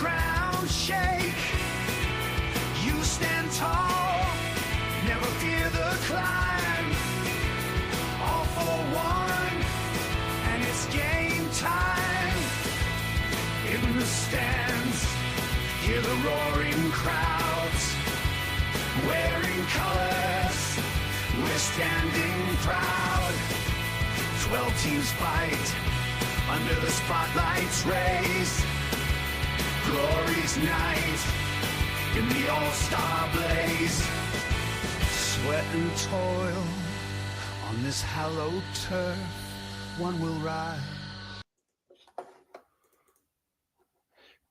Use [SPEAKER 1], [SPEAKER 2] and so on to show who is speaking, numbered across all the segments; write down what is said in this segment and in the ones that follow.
[SPEAKER 1] ground shake. You stand tall, never fear the climb. All for one, and it's game time. In the stands, hear the roaring crowds. Wearing colors, we're standing proud. 12 teams fight under the spotlight's rays. Glory's night in the all-star blaze. Sweat and toil on this hallowed turf, one will rise.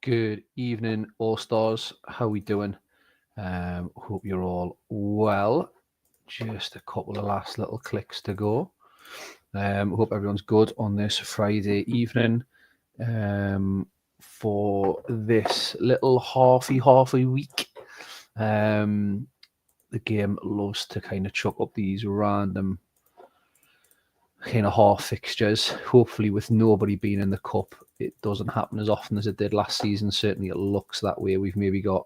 [SPEAKER 2] Good evening, All-Stars. How we doing? Hope you're all well. Just a couple of last little clicks to go. Hope everyone's good on this Friday evening for this little halfy week. The game loves to kind of chuck up these random kind of half fixtures. Hopefully with nobody being in the cup, it doesn't happen as often as it did last season. Certainly it looks that way. We've maybe got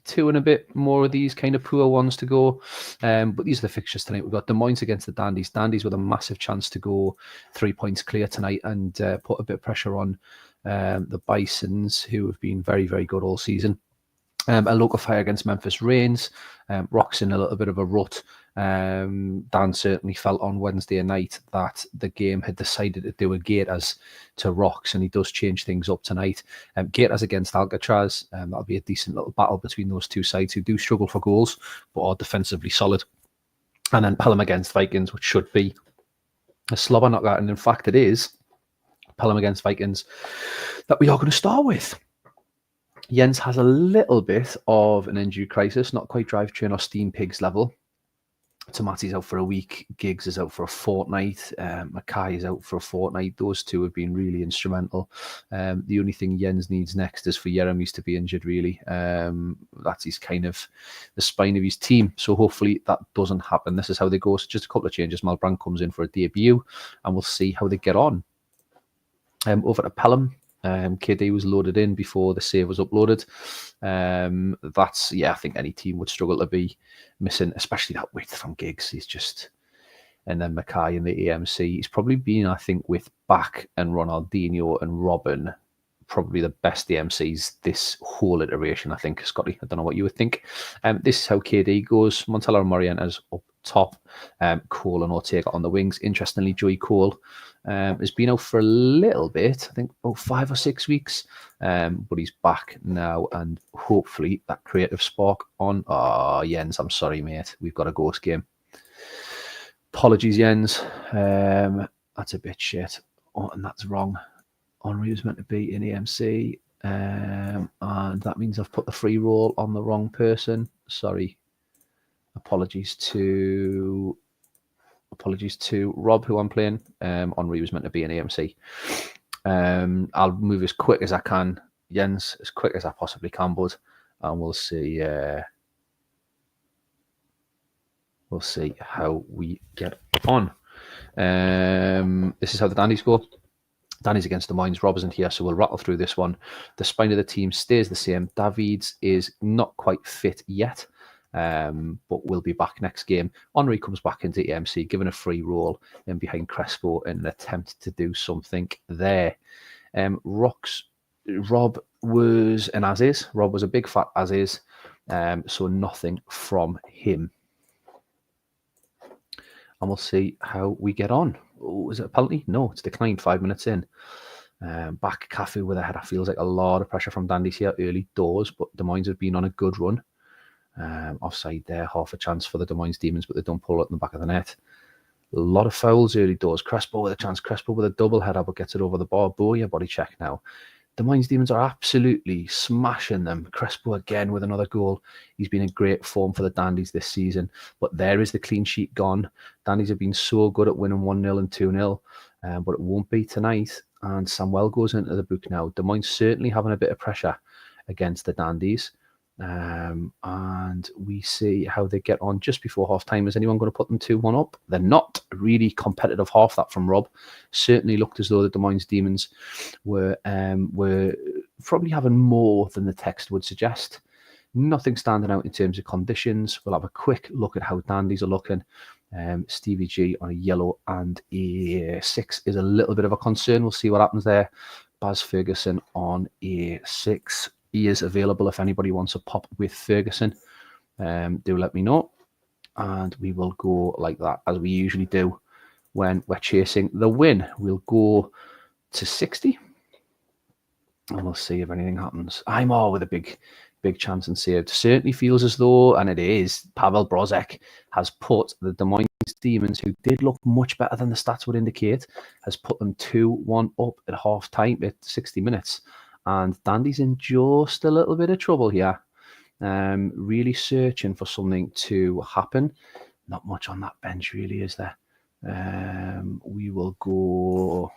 [SPEAKER 2] two and a bit more of these kind of poor ones to go. But these are the fixtures tonight. We've got Des Moines against the Dandies. Dandies with a massive chance to go 3 points clear tonight and put a bit of pressure on the Bisons, who have been very, very good all season. A local fire against Memphis Reigns. Rock's in a little bit of a rut. Dan certainly felt on Wednesday night that the game had decided to do a Gators to Rocks, and he does change things up tonight. Gators against Alcatraz. That'll be a decent little battle between those two sides who do struggle for goals but are defensively solid. And then Pelham against Vikings, which should be a slobber knockout, and in fact it is Pelham against Vikings that we are going to start with. Jens has a little bit of an injury crisis, not quite drivetrain or steam pigs level. Tomati's out for a week, Giggs is out for a fortnight, Mackay is out for a fortnight. Those two have been really instrumental. The only thing Jens needs next is for Jeremies to be injured, really. That's his kind of the spine of his team. So hopefully that doesn't happen. This is how they go. So just a couple of changes. Malbrand comes in for a debut, and we'll see how they get on. Over to Pelham. KD was loaded in before the save was uploaded. I think any team would struggle to be missing, especially that width from Giggs. He's just, and then Mackay in the AMC. He's probably been, I think, with Back and Ronaldinho and Robin, probably the best AMCs this whole iteration, I think, Scotty. I don't know what you would think. This is how KD goes. Montella and Morientes up top. Cole and Ortega on the wings. Interestingly, Joey Cole has been out for a little bit, I think about 5 or 6 weeks, but he's back now, and hopefully that creative spark on. Jens, I'm sorry, mate. We've got a ghost game. Apologies, Jens. That's a bit shit. And that's wrong. Henri was meant to be in AMC, and that means I've put the free roll on the wrong person. Sorry. Apologies to Rob, who I'm playing. Henri was meant to be in AMC. I'll move as quick as I can, Jens, as quick as I possibly can, bud, and we'll see. We'll see how we get on. This is how the Dandies go. Danny's against Des Moines. Rob isn't here, so we'll rattle through this one. The spine of the team stays the same. Davids is not quite fit yet, but will be back next game. Henri comes back into EMC, given a free roll in behind Crespo in an attempt to do something there. Rob was an as-is. Rob was a big fat as-is, so nothing from him. And we'll see how we get on. Oh, is it a penalty? No, it's declined 5 minutes in. Back Cafu with a header. Feels like a lot of pressure from Dandies here early doors, but Des Moines have been on a good run. Offside there, half a chance for the Des Moines Demons, but they don't pull it in the back of the net. A lot of fouls early doors. Crespo with a chance. Crespo with a double header, but gets it over the bar. Boya body check now. Des Moines Demons are absolutely smashing them. Crespo again with another goal. He's been in great form for the Dandies this season, but there is the clean sheet gone. Dandies have been so good at winning 1-0 and 2-0, but it won't be tonight. And Samuel goes into the book now. Des Moines certainly having a bit of pressure against the Dandies. And we see how they get on just before half time. Is anyone going to put them 2-1 up? They're not. A really competitive half that from Rob. Certainly looked as though the Des Moines Demons were probably having more than the text would suggest. Nothing standing out in terms of conditions. We'll have a quick look at how Dandies are looking. Stevie G on a yellow and a 6 is a little bit of a concern. We'll see what happens there. Baz Ferguson on a 6. He is available if anybody wants a pop with Ferguson. Do let me know. And we will go like that, as we usually do when we're chasing the win. We'll go to 60. And we'll see if anything happens. I'm all with a big chance and saved. Certainly feels as though, and it is, Pavel Brozek has put the Des Moines Demons, who did look much better than the stats would indicate, has put them 2-1 up at half time at 60 minutes. And Dandy's in just a little bit of trouble here. Really searching for something to happen. Not much on that bench, really, is there? We will go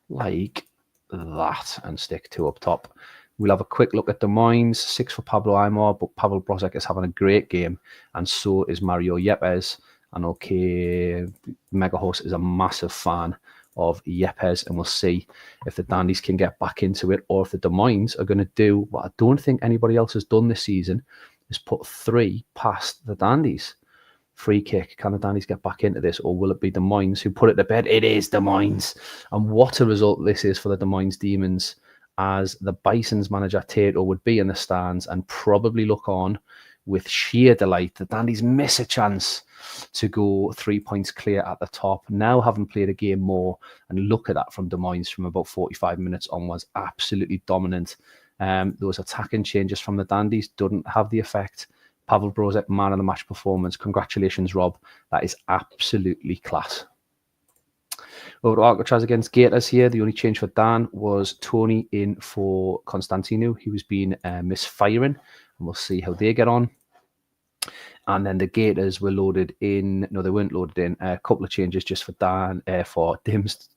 [SPEAKER 2] like that and stick 2 up top. We'll have a quick look at Des Moines. 6 for Pablo Aimar, but Pavel Brozek is having a great game, and so is Mario Yepes. And okay, Megahorse is a massive fan of Yepes, and we'll see if the Dandies can get back into it, or if the Des Moines are going to do what I don't think anybody else has done this season, is put 3 past the Dandies. Free kick. Can the Dandies get back into this, or will it be Des Moines who put it to bed? It is Des Moines. And what a result this is for the Des Moines Demons, as the Bison's manager Tato would be in the stands and probably look on with sheer delight. The Dandies miss a chance to go 3 points clear at the top. Now, having played a game more, and look at that from Des Moines from about 45 minutes onwards, absolutely dominant. Those attacking changes from the Dandies didn't have the effect. Pavel Brozek, man of the match performance. Congratulations, Rob. That is absolutely class. Over to Alcatraz against Gators here. The only change for Dan was Tony in for Constantino. He was being misfiring, and we'll see how they get on. And then the Gators were loaded in. No, they weren't loaded in. A couple of changes just for Dan, for Dim's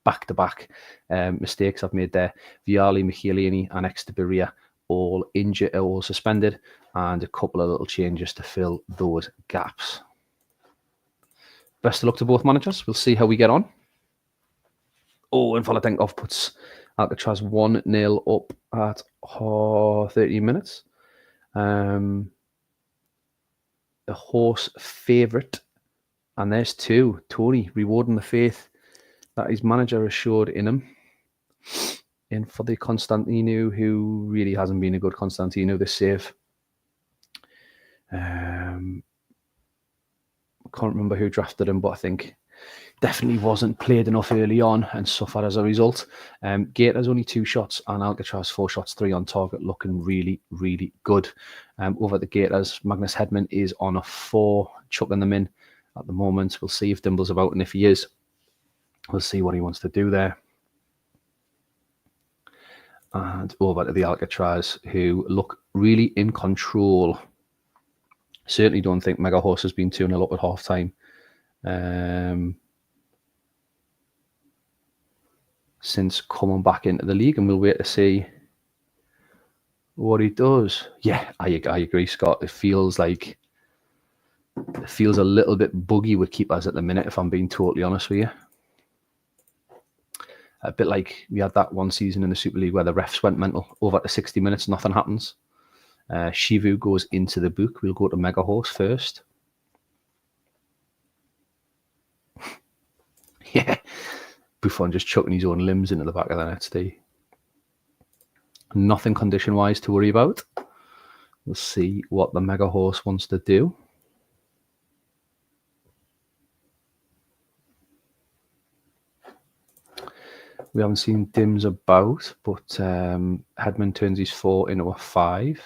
[SPEAKER 2] back-to-back mistakes I've made there. Viali, Michielini, and Exteberia all injured, all suspended, and a couple of little changes to fill those gaps. Best of luck to both managers. We'll see how we get on. Oh, and Volodenkov puts Alcatraz 1-0 up at 30 minutes. The horse favourite. And there's 2. Tony rewarding the faith that his manager has showed in him. In for the Constantino, who really hasn't been a good Constantino this save. I can't remember who drafted him, but I think definitely wasn't played enough early on and suffered as a result. Gators only 2 shots, and Alcatraz 4 shots, 3 on target, looking really, really good. Over at the Gators, Magnus Hedman is on a 4, chucking them in at the moment. We'll see if Dimble's about, and if he is, we'll see what he wants to do there. And over to the Alcatraz, who look really in control. Certainly don't think Mega Horse has been 2-0 up at half time. Since coming back into the league, and we'll wait to see what he does. Yeah, I agree, Scott. It feels a little bit buggy with keepers at the minute, if I'm being totally honest with you. A bit like we had that one season in the Super League where the refs went mental. Over to 60 minutes, nothing happens. Shivu goes into the book. We'll go to Mega Horse first. Yeah. Buffon just chucking his own limbs into the back of the net, Steve. Nothing condition-wise to worry about. We'll see what the Mega Horse wants to do. We haven't seen Dims about, but Hedman turns his 4 into a 5.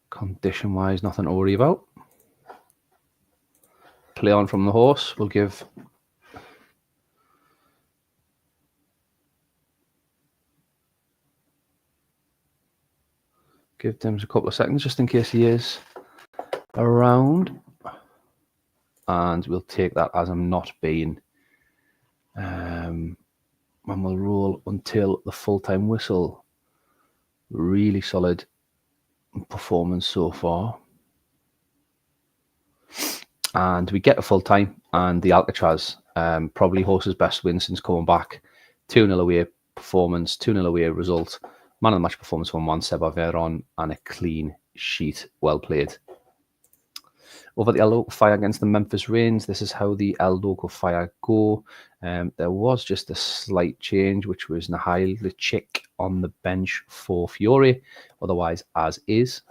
[SPEAKER 2] Condition-wise, nothing to worry about. Play on from the horse. We'll give Dims a couple of seconds just in case he is around. And we'll take that as I'm not being and we'll roll until the full-time whistle. Really solid performance so far. And we get a full time, and the Alcatraz, probably horse's best win since coming back. 2-0 away performance, 2-0 away result. Man of the match performance from Juan Seba Veron, and a clean sheet. Well played. Over the El Loco Fire against the Memphis Rains, this is how the El Loco Fire go. There was just a slight change, which was Nahai Lechik on the bench for Fiore, otherwise as is.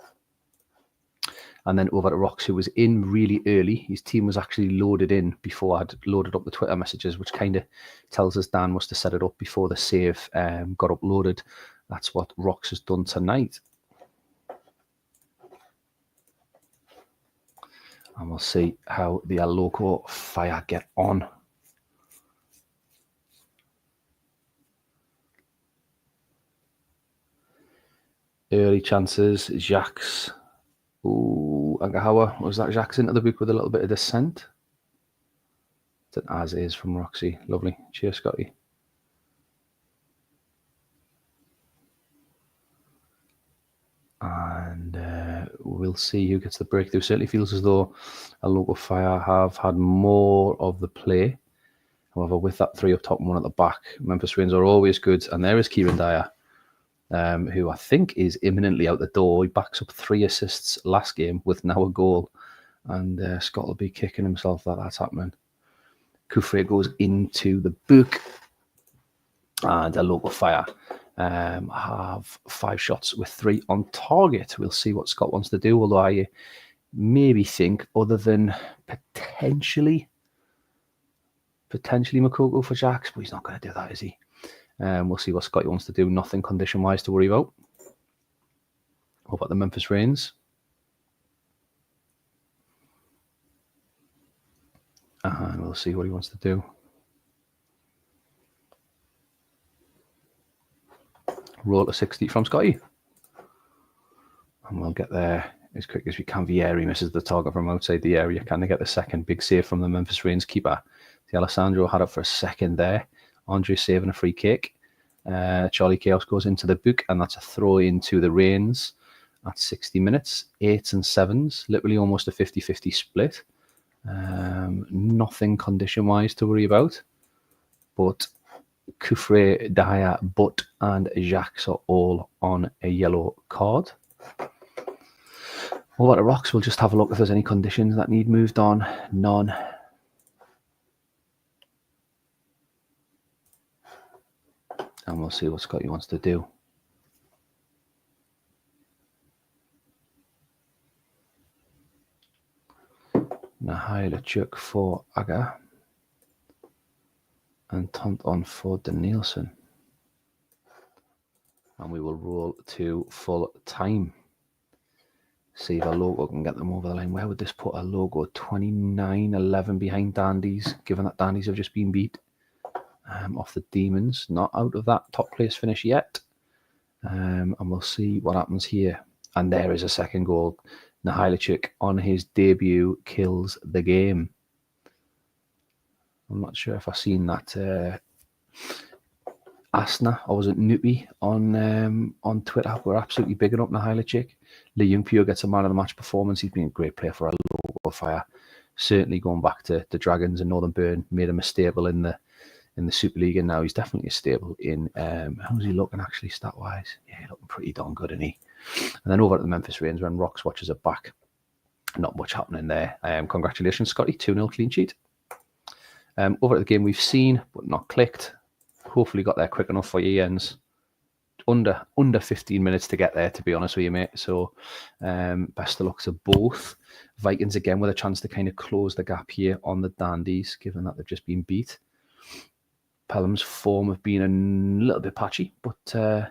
[SPEAKER 2] And then over to Rox, who was in really early. His team was actually loaded in before I'd loaded up the Twitter messages, which kind of tells us Dan must have set it up before the save got uploaded. That's what Rox has done tonight. And we'll see how the El Loco Fire get on. Early chances, Jacques. Ooh, Agahawa. Was that Jacques into the book with a little bit of dissent? It's an as is from Roxy. Lovely. Cheers, Scotty. And we'll see who gets the breakthrough. Certainly feels as though El Loco Fire have had more of the play. However, with that 3 up top and 1 at the back, Memphis Rains are always good. And there is Kieran Dyer, who I think is imminently out the door. He backs up 3 assists last game with now a goal. And Scott will be kicking himself that that's happening. Kufre goes into the book. And El Loco Fire have 5 shots with 3 on target. We'll see what Scott wants to do, although I maybe think other than potentially Makoko for Jacks, but he's not going to do that, is he? We'll see what Scotty wants to do. Nothing condition-wise to worry about. What about the Memphis Rains? And we'll see what he wants to do. Roll to 60 from Scotty. And we'll get there as quick as we can. Vieri misses the target from outside the area. Can they get the second big save from the Memphis Rains keeper? The Alessandro had it for a second there. Andre saving a free kick. Charlie Chaos goes into the book, and that's a throw into the Rains at 60 minutes. 8s and 7s, literally almost a 50-50 split. Nothing condition-wise to worry about. But Kufre, Daya, Butt, and Jacques are all on a yellow card. What about the Rocks? We'll just have a look if there's any conditions that need moved on. None. And we'll see what Scotty wants to do. Nahai Lechuk for Aga. And Tont on for Danielson. And we will roll to full time. See if a logo can get them over the line. Where would this put a logo? 29-11 behind Dandies, given that Dandies have just been beat off the Demons. Not out of that top place finish yet. And we'll see what happens here. And there is a second goal. Nahilichuk on his debut kills the game. I'm not sure if I've seen that Asna, or was it Nupi on Twitter? We're absolutely bigging up Nahilichuk. Lee Youngpure gets a man of the match performance. He's been a great player for a Logo Fire. Certainly going back to the Dragons and Northern Burn, made him a stable in the Super League, and now he's definitely a stable in how's he looking actually stat wise? Yeah, he's looking pretty darn good, isn't he? And then over at the Memphis Rains when Rocks watches it back. Not much happening there. Congratulations, Scotty. 2-0 clean sheet. Over at the game we've seen, but not clicked. Hopefully got there quick enough for you, Jens. Under 15 minutes to get there, to be honest with you, mate. So best of luck to both. Vikings again with a chance to kind of close the gap here on the Dandies, given that they've just been beat. Pelham's form have been a little bit patchy, but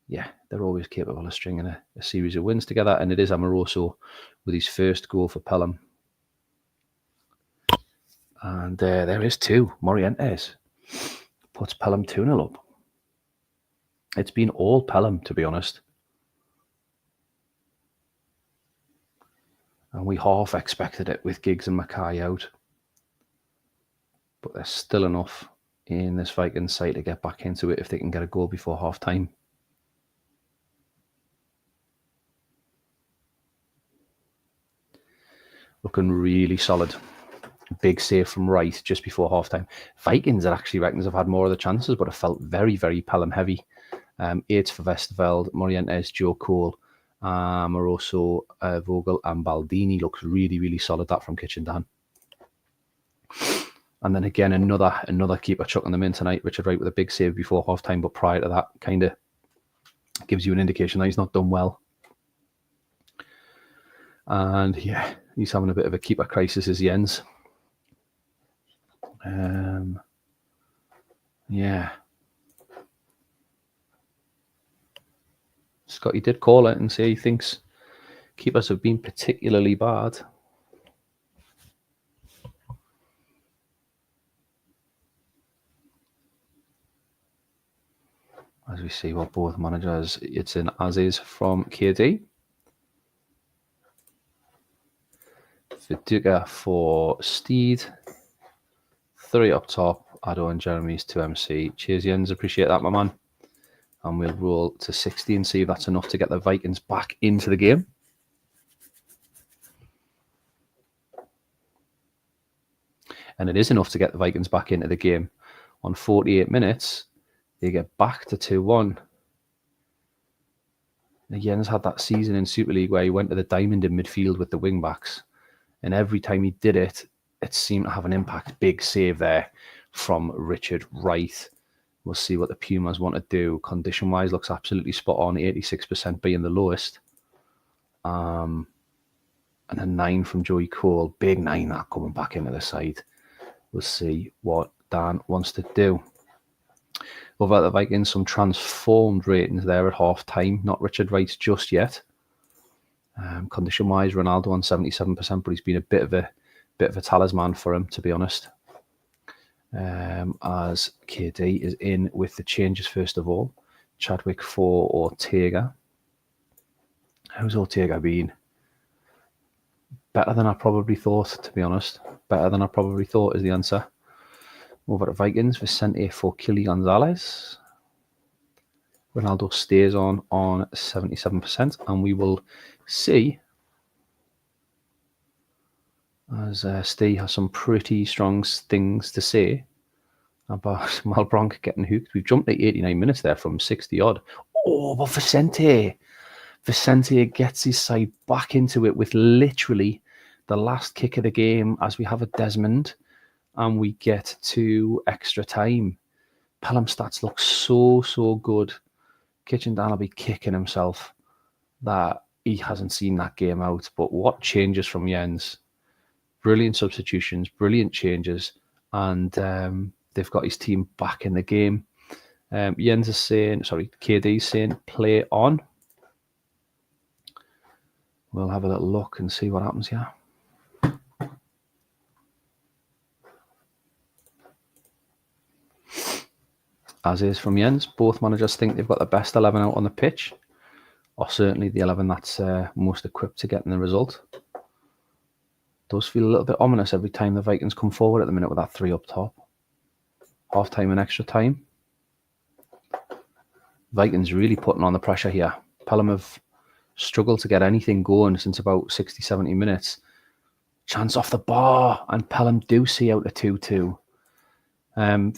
[SPEAKER 2] yeah, they're always capable of stringing a series of wins together. And it is Amoroso with his first goal for Pelham. And there is 2. Morientes puts Pelham 2-0 up. It's been all Pelham, to be honest. And we half expected it with Giggs and Mackay out. But there's still enough in this Vikings side to get back into it if they can get a goal before half time. Looking really solid. Big save from Wright just before half time. Vikings, I actually reckon, have had more of the chances, but it felt very, very Pelham heavy. 8 for Vesterveld, Morientes, Joe Cole, Moroso, Vogel, and Baldini. Looks really, really solid, that from Kitchen Dan. And then again, another keeper chucking them in tonight. Richard Wright with a big save before half time, but prior to that, kind of gives you an indication that he's not done well. And yeah, he's having a bit of a keeper crisis as he ends. Yeah. Scotty did call it and say he thinks keepers have been particularly bad. As we see what both managers, it's in as is from KD. Viduka for Steed. 3 up top. Addo and Jeremy's 2 MC. Cheers, Jens. Appreciate that, my man. And we'll roll to 60 and see if that's enough to get the Vikings back into the game. And it is enough to get the Vikings back into the game. On 48 minutes, they get back to 2-1. Jens had that season in Super League where he went to the diamond in midfield with the wing backs. And every time he did it, it seemed to have an impact. Big save there from Richard Wright. We'll see what the Pumas want to do. Condition-wise, looks absolutely spot on. 86% being the lowest. And a 9 from Joey Cole. Big 9 that coming back into the side. We'll see what Dan wants to do. Over at the Vikings, some transformed ratings there at half time. Not Richard Wright's just yet. Condition-wise, Ronaldo on 77%, but he's been a bit of a talisman for him, to be honest. As KD is in with the changes first of all. Chadwick for Ortega. How's Ortega been? Better than I probably thought, to be honest. Better than I probably thought is the answer. Over to Vikings, Vicente for Kili Gonzalez. Ronaldo stays on 77%, and we will see as Steve has some pretty strong things to say about Malbronk getting hooked. We've jumped to 89 minutes there from 60 odd. Oh, but Vicente gets his side back into it with literally the last kick of the game as we have a Desmond and we get to extra time. Pelham stats look so good. Kitchen Dan will be kicking himself that he hasn't seen that game out. But what changes from Jens? Brilliant substitutions, brilliant changes, and they've got his team back in the game. Jens is saying, KD's saying, play on. We'll have a little look and see what happens here. As is from Jens, both managers think they've got the best 11 out on the pitch, or certainly the 11 that's most equipped to getting the result. Does feel a little bit ominous every time the Vikings come forward at the minute with that 3 up top. Half time and extra time. Vikings really putting on the pressure here. Pelham have struggled to get anything going since about 60, 70 minutes. Chance off the bar, and Pelham do see out a 2-2.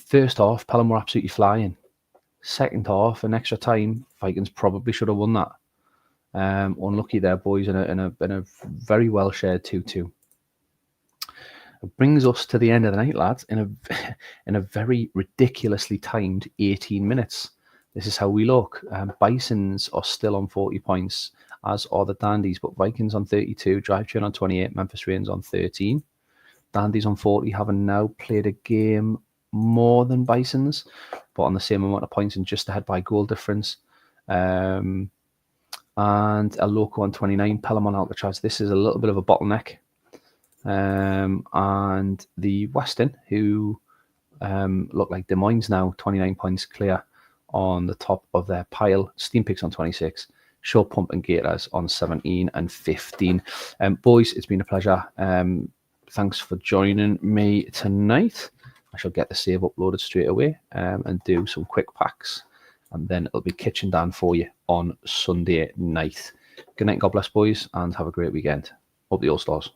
[SPEAKER 2] First half, Pelham were absolutely flying. Second half, an extra time, Vikings probably should have won that. Unlucky there, boys, in a very well shared 2-2. It brings us to the end of the night, lads, in a very ridiculously timed 18 minutes. This is how we look. Bisons are still on 40 points, as are the Dandies, but Vikings on 32, Drive Train on 28, Memphis Rains on 13. Dandies on 40, having now played a game more than Bisons, but on the same amount of points and just ahead by goal difference. And a Loco on 29, Pelham on Alcatraz. This is a little bit of a bottleneck. And the Western, who look like Des Moines now, 29 points clear on the top of their pile. Steam Picks on 26. Short Pump and Gators on 17 and 15. Boys, it's been a pleasure. Thanks for joining me tonight. I shall get the save uploaded straight away and do some quick packs. And then it'll be kitchen down for you on Sunday night. Good night, God bless, boys, and have a great weekend. Up the All-Stars.